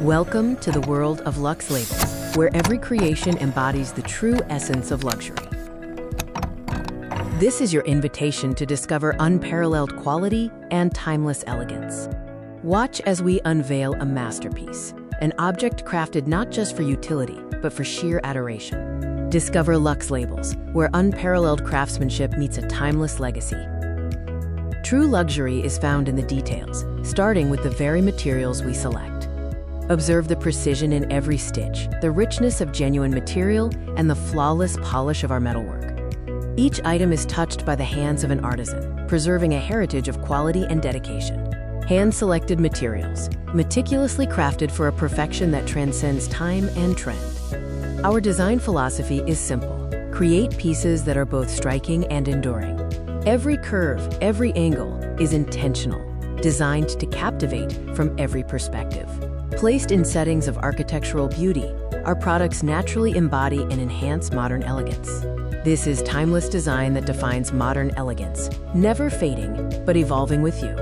Welcome to the world of Lux Labels, where every creation embodies the true essence of luxury. This is your invitation to discover unparalleled quality and timeless elegance. Watch as we unveil a masterpiece, an object crafted not just for utility, but for sheer adoration. Discover Lux Labels, where unparalleled craftsmanship meets a timeless legacy. True luxury is found in the details, starting with the very materials we select. Observe the precision in every stitch, the richness of genuine material, and the flawless polish of our metalwork. Each item is touched by the hands of an artisan, preserving a heritage of quality and dedication. Hand-selected materials, meticulously crafted for a perfection that transcends time and trend. Our design philosophy is simple: create pieces that are both striking and enduring. Every curve, every angle is intentional, designed to captivate from every perspective. Placed in settings of architectural beauty, our products naturally embody and enhance modern elegance. This is timeless design that defines modern elegance, never fading, but evolving with you.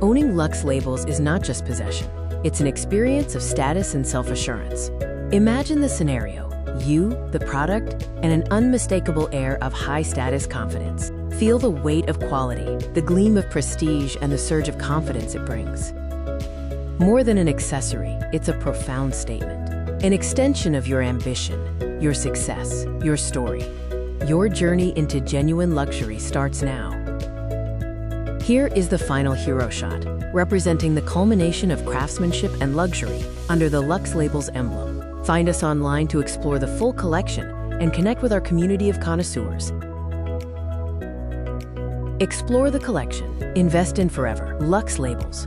Owning Lux Labels is not just possession, it's an experience of status and self-assurance. Imagine the scenario: you, the product, and an unmistakable air of high-status confidence. Feel the weight of quality, the gleam of prestige, and the surge of confidence it brings. More than an accessory, it's a profound statement, an extension of your ambition, your success, your story. Your journey into genuine luxury starts now. Here is the final hero shot, representing the culmination of craftsmanship and luxury under the Lux Labels emblem. Find us online to explore the full collection and connect with our community of connoisseurs. Explore the collection. Invest in forever. Lux Labels.